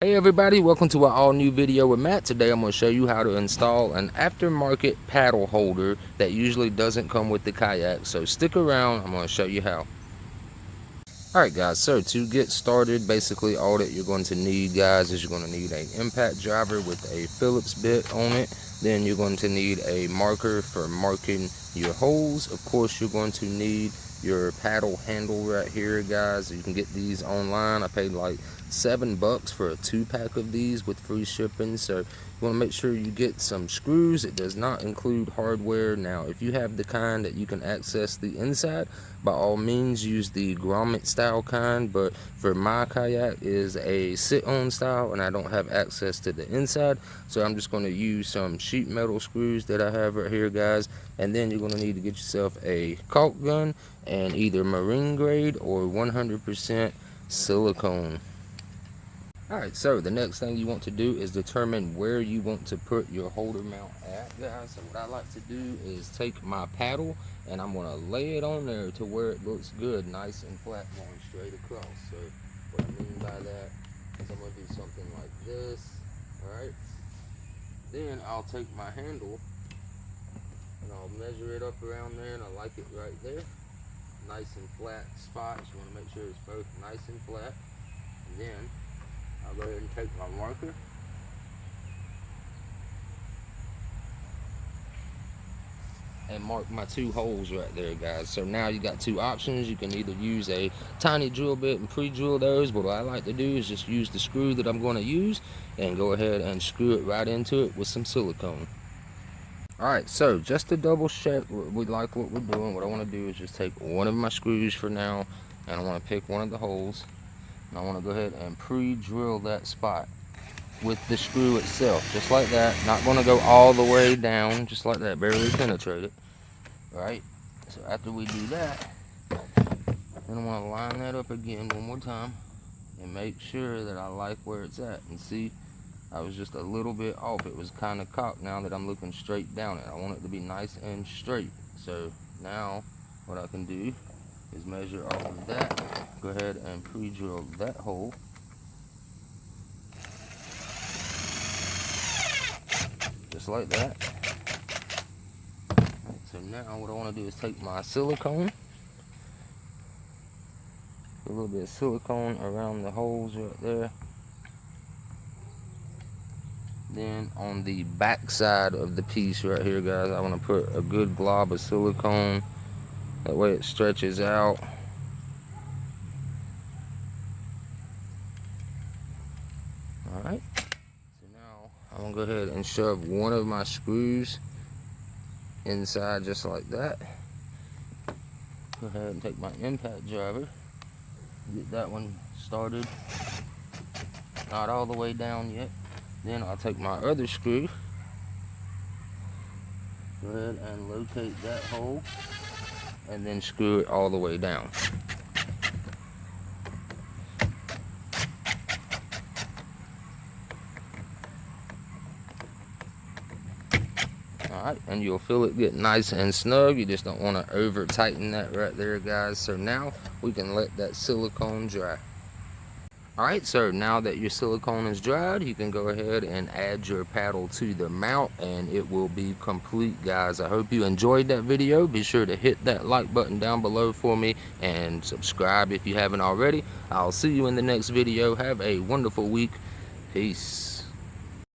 Hey everybody, welcome to our all new video with Matt. Today I'm going to show you how to install an aftermarket paddle holder that usually doesn't come with the kayak. So stick around, I'm going to show you how. Alright guys, so to get started, basically all that you're going to need, guys, is you're going to need an impact driver with a Phillips bit on it. Then you're going to need a marker for marking your holes. Of course, you're going to need your paddle handle right here, guys. You can get these online. I paid like $7 for a 2-pack of these with free shipping. So you want to make sure you get some screws. It does not include hardware. Now if you have the kind that you can access the inside, by all means use the grommet style kind, but for my kayak is a sit-on style and I don't have access to the inside, so I'm just going to use some sheet metal screws that I have right here, guys. And then you're going to need to get yourself a caulk gun and either marine grade or 100% silicone. Alright, so the next thing you want to do is determine where you want to put your holder mount at, guys. So what I like to do is take my paddle and I'm going to lay it on there to where it looks good, nice and flat, going straight across. So what I mean by that is I'm going to do something like this, alright? Then I'll take my handle and I'll measure it up around there, and I like it right there. Nice and flat spots. You want to make sure it's both nice and flat. And then I'll go ahead and take my marker and mark my 2 holes right there, guys. So now you got 2 options. You can either use a tiny drill bit and pre-drill those, but what I like to do is just use the screw that I'm going to use and go ahead and screw it right into it with some silicone. Alright, so just to double check we like what we're doing, what I want to do is just take one of my screws for now, and I want to pick one of the holes, and I want to go ahead and pre-drill that spot with the screw itself, just like that. Not going to go all the way down, just like that, barely penetrate it. Alright, so after we do that, then I want to line that up again one more time and make sure that I like where it's at. And see, I was just a little bit off. It was kind of cocked. Now that I'm looking straight down it, I want it to be nice and straight. So now what I can do is measure off of that, go ahead and pre-drill that hole, just like that. Right, so now what I want to do is take my silicone, put a little bit of silicone around the holes right there. Then on the back side of the piece right here, guys, I want to put a good glob of silicone. That way it stretches out. Alright. So now I'm going to go ahead and shove one of my screws inside just like that. Go ahead and take my impact driver. Get that one started. Not all the way down yet. Then I'll take my other screw, go ahead and locate that hole, and then screw it all the way down. Alright, and you'll feel it get nice and snug. You just don't want to over tighten that right there, guys. So now we can let that silicone dry. Alright, so now that your silicone is dried, you can go ahead and add your paddle to the mount and it will be complete, guys. I hope you enjoyed that video. Be sure to hit that like button down below for me and subscribe if you haven't already. I'll see you in the next video. Have a wonderful week. Peace.